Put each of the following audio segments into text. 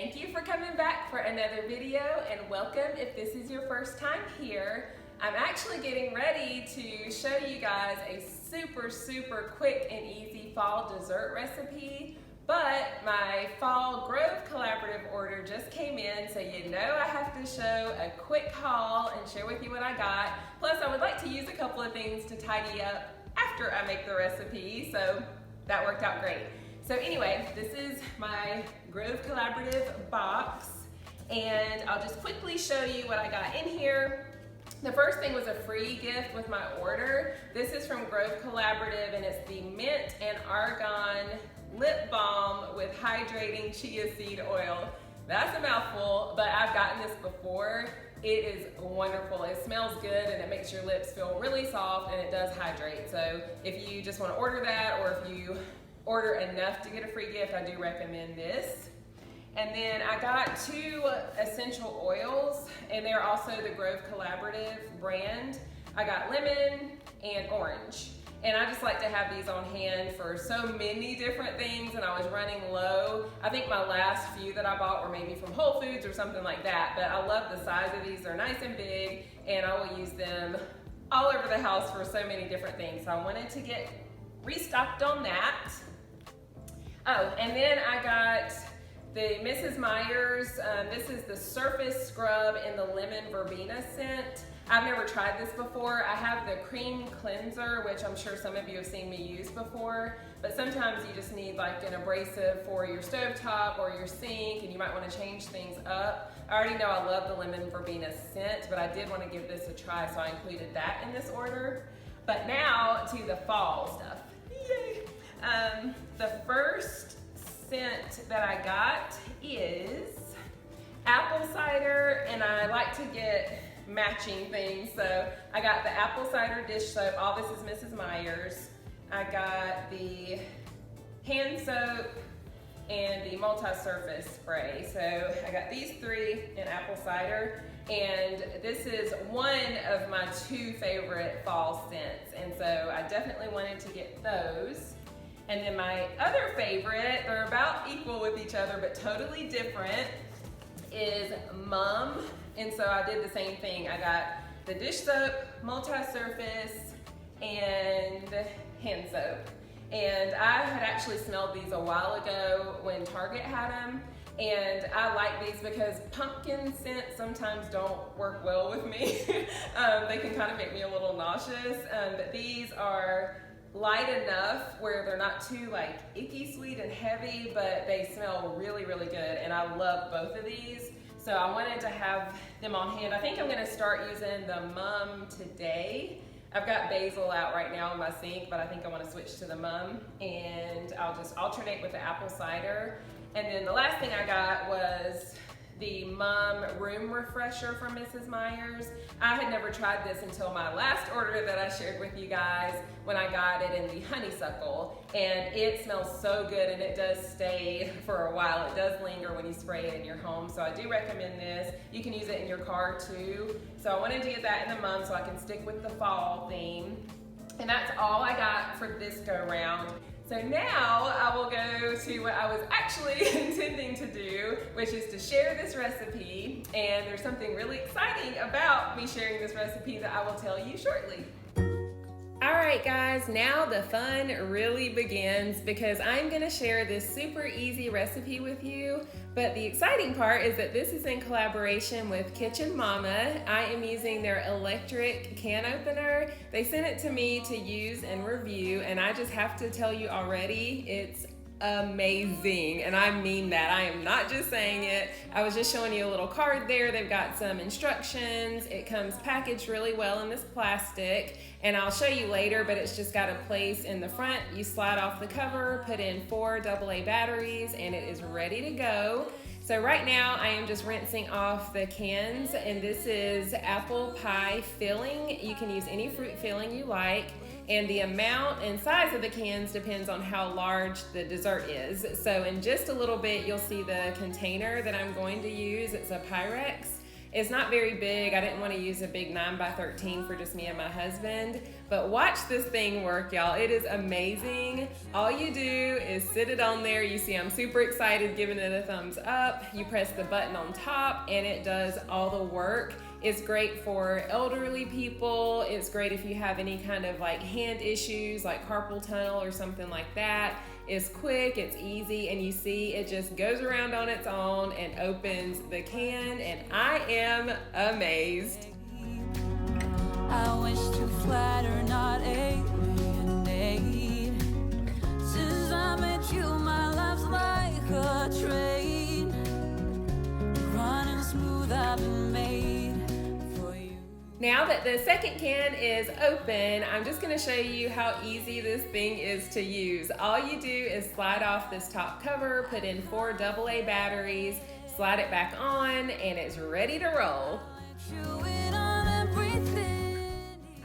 Thank you for coming back for another video, and welcome if this is your first time here. I'm actually getting ready to show you guys a super quick and easy fall dessert recipe, but my Fall Grove Collaborative order just came in, so you know I have to show a quick haul and share with you what I got. Plus I would like to use a couple of things to tidy up after I make the recipe, so that worked out great. So anyway, this is my Grove Collaborative box, and I'll just quickly show you what I got in here. The first thing was a free gift with my order. This is from Grove Collaborative, and it's the Mint and Argon Lip Balm with Hydrating Chia Seed Oil. That's a mouthful, but I've gotten this before. It is wonderful. It smells good and it makes your lips feel really soft, and it does hydrate. So if you just want to order that, or if you order enough to get a free gift, I do recommend this. And then I got 2 essential oils, and they're also the Grove Collaborative brand. I got lemon and orange. And I just like to have these on hand for so many different things, and I was running low. I think my last few that I bought were maybe from Whole Foods or something like that, but I love the size of these. They're nice and big, and I will use them all over the house for so many different things. So I wanted to get restocked on that. Oh, and then I got the Mrs. Meyer's, this is the Surface Scrub in the Lemon Verbena scent. I've never tried this before. I have the Cream Cleanser, which I'm sure some of you have seen me use before, but sometimes you just need like an abrasive for your stovetop or your sink, and you might want to change things up. I already know I love the Lemon Verbena scent, but I did want to give this a try, so I included that in this order. But now to the fall stuff. Yay! The first scent that I got is apple cider, and I like to get matching things. So I got the apple cider dish soap. All this is Mrs. Meyer's. I got the hand soap and the multi-surface spray. So I got these 3 in apple cider, and this is one of my 2 favorite fall scents, and so I definitely wanted to get those. And then my other favorite, they're about equal with each other but totally different, is Mum. And so I did the same thing. I got the dish soap, multi-surface, and hand soap. And I had actually smelled these a while ago when Target had them. And I like these because pumpkin scents sometimes don't work well with me. They can kind of make me a little nauseous. But these are light enough where they're not too like icky sweet and heavy, but they smell really good, and I love both of these, so I wanted to have them on hand. I think I'm going to start using the Mum today. I've got basil out right now in my sink, but I think I want to switch to the Mum, and I'll just alternate with the apple cider. And then the last thing I got was the Mum Room Refresher from Mrs. Meyer's. I had never tried this until my last order that I shared with you guys when I got it in the honeysuckle, and it smells so good, and it does stay for a while. It does linger when you spray it in your home, so I do recommend this. You can use it in your car too. So I wanted to get that in the Mum so I can stick with the fall theme. And that's all I got for this go round. So now I will go to what I was actually intending to do, which is to share this recipe. And there's something really exciting about me sharing this recipe that I will tell you shortly. All right, guys, now the fun really begins, because I'm gonna share this super easy recipe with you. But the exciting part is that this is in collaboration with Kitchen Mama. I am using their electric can opener. They sent it to me to use and review, and I just have to tell you already, it's amazing, and I mean that. I am not just saying it. I was just showing you a little card there. They've got some instructions. It comes packaged really well in this plastic, and I'll show you later, but it's just got a place in the front. You slide off the cover, put in 4 AA batteries, and it is ready to go. So right now I am just rinsing off the cans, and this is apple pie filling. You can use any fruit filling you like. And the amount and size of the cans depends on how large the dessert is. So in just a little bit, you'll see the container that I'm going to use. It's a Pyrex. It's not very big. I didn't want to use a big 9x13 for just me and my husband, But watch this thing work, y'all. It is amazing. All you do is sit it on there. You see I'm super excited, giving it a thumbs up. You press the button on top and it does all the work. It's great for elderly people. It's great if you have any kind of like hand issues, like carpal tunnel or something like that. It's quick, it's easy, and you see it just goes around on its own and opens the can, and I am amazed. I wish to flatter, not alienate. Since I met you, my life's like a train, running smooth, I've been made for you. Now that the second can is open, I'm just gonna show you how easy this thing is to use. All you do is slide off this top cover, put in 4 AA batteries, slide it back on, and it's ready to roll.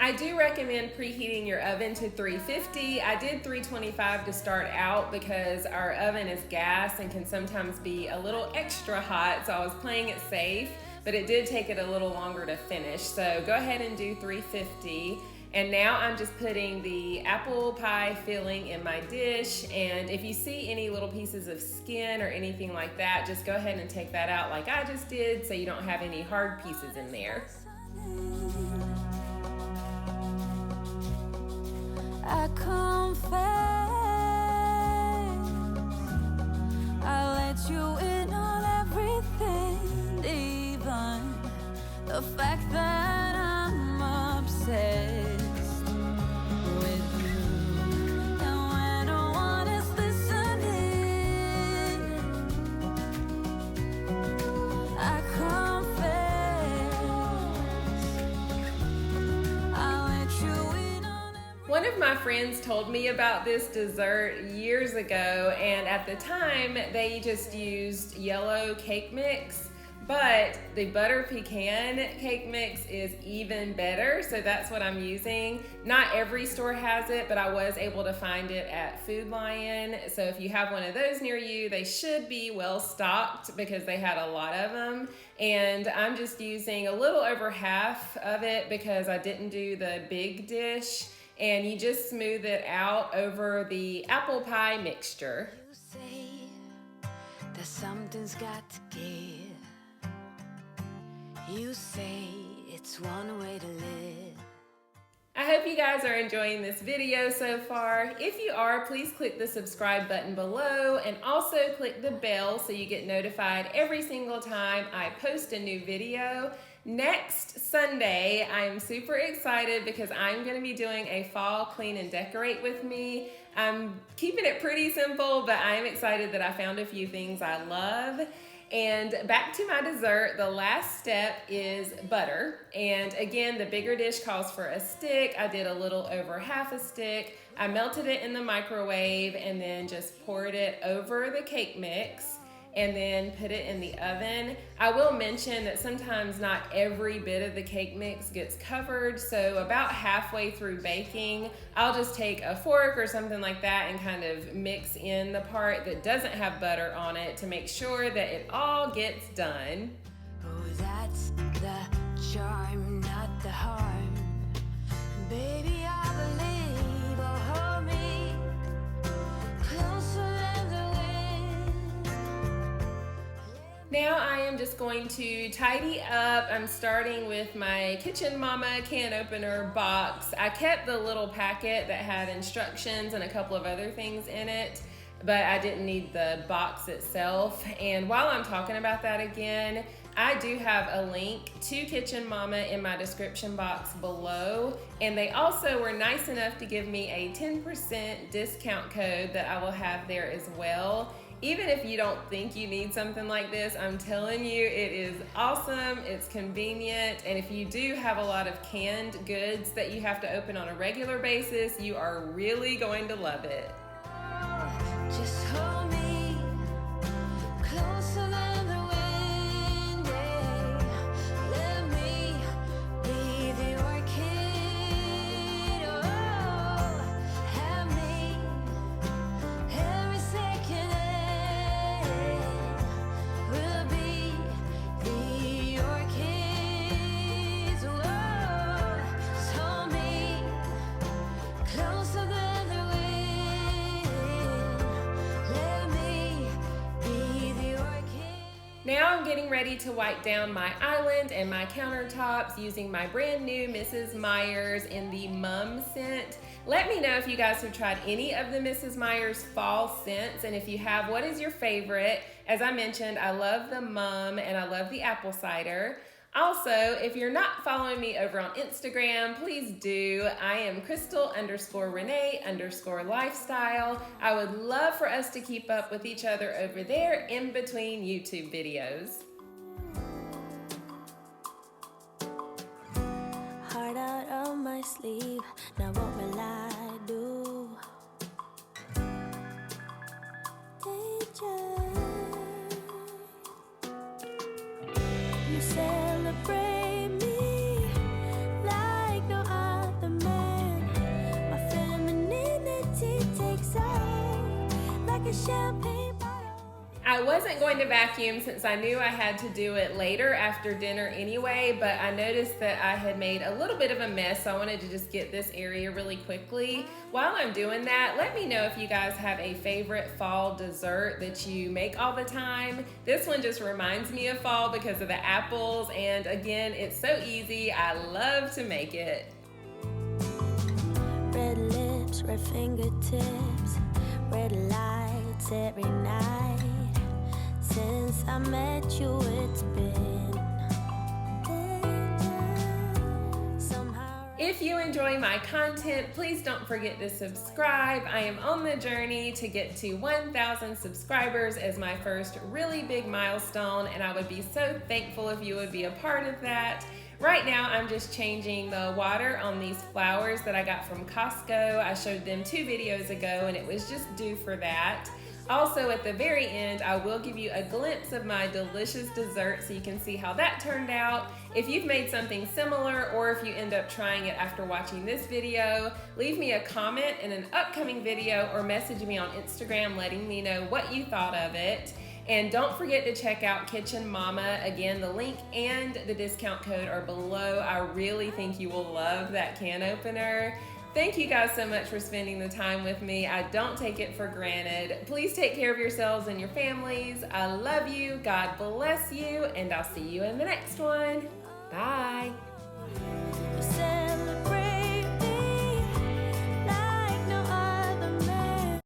I do recommend preheating your oven to 350. I did 325 to start out because our oven is gas and can sometimes be a little extra hot, so I was playing it safe, but it did take it a little longer to finish. So go ahead and do 350. And now I'm just putting the apple pie filling in my dish, and if you see any little pieces of skin or anything like that, just go ahead and take that out like I just did so you don't have any hard pieces in there. I confess, I let you in on everything, even the fact that I'm obsessed with you. And when no one is listening, I confess, I let you in on. One of my friends told me about this dessert years ago, and at the time they just used yellow cake mix, but the butter pecan cake mix is even better, so that's what I'm using. Not every store has it, but I was able to find it at Food Lion, so if you have one of those near you, they should be well stocked because they had a lot of them. And I'm just using a little over half of it because I didn't do the big dish. And you just smooth it out over the apple pie mixture. You say that something's got to give. You say it's one way to live. I hope you guys are enjoying this video so far. If you are, please click the subscribe button below and also click the bell so you get notified every single time I post a new video. Next Sunday, I'm super excited because I'm going to be doing a fall clean and decorate with me. I'm keeping it pretty simple, but I am excited that I found a few things I love. And back to my dessert, the last step is butter. And again, the bigger dish calls for a stick. I did a little over half a stick. I melted it in the microwave and then just poured it over the cake mix and then put it in the oven. I will mention that sometimes not every bit of the cake mix gets covered, so about halfway through baking, I'll just take a fork or something like that and kind of mix in the part that doesn't have butter on it to make sure that it all gets done. Oh, that's the charm, not the harm. Baby, I believe, oh, hold me closer than the wind. Now I am just going to tidy up. I'm starting with my Kitchen Mama can opener box. I kept the little packet that had instructions and a couple of other things in it, but I didn't need the box itself. And while I'm talking about that again, I do have a link to Kitchen Mama in my description box below, and they also were nice enough to give me a 10% discount code that I will have there as well. Even if you don't think you need something like this, I'm telling you, it is awesome, it's convenient, and if you do have a lot of canned goods that you have to open on a regular basis, you are really going to love it. Just hold me closer than the wind, yeah. Let me be your kid, oh, have me every second, we'll be your kids, oh, just hold me Now I'm getting ready to wipe down my island and my countertops using my brand new Mrs. Meyer's in the Mum scent. Let me know if you guys have tried any of the Mrs. Meyer's fall scents, and if you have, what is your favorite? As I mentioned, I love the Mum and I love the apple cider. Also, if you're not following me over on Instagram, please do. I am crystal_renee_lifestyle. I would love for us to keep up with each other over there in between YouTube videos. Heart out of my sleeve, now what will I do? You celebrate me like no other man. My femininity takes off like a champagne bottle. I wasn't going to vacuum since I knew I had to do it later after dinner anyway, but I noticed that I had made a little bit of a mess, so I wanted to just get this area really quickly. While I'm doing that, let me know if you guys have a favorite fall dessert that you make all the time. This one just reminds me of fall because of the apples, and again, it's so easy. I love to make it. Red lips, red fingertips, red lights every night. Since I met you, it's been somehow. If you enjoy my content, please don't forget to subscribe. I am on the journey to get to 1,000 subscribers as my first really big milestone, and I would be so thankful if you would be a part of that. Right now, I'm just changing the water on these flowers that I got from Costco. I showed them 2 videos ago, and it was just due for that. Also, at the very end, I will give you a glimpse of my delicious dessert so you can see how that turned out. If you've made something similar, or if you end up trying it after watching this video, leave me a comment in an upcoming video or message me on Instagram letting me know what you thought of it. And don't forget to check out Kitchen Mama. Again, the link and the discount code are below. I really think you will love that can opener. Thank you guys so much for spending the time with me. I don't take it for granted. Please take care of yourselves and your families. I love you. God bless you. And I'll see you in the next one. Bye. You celebrate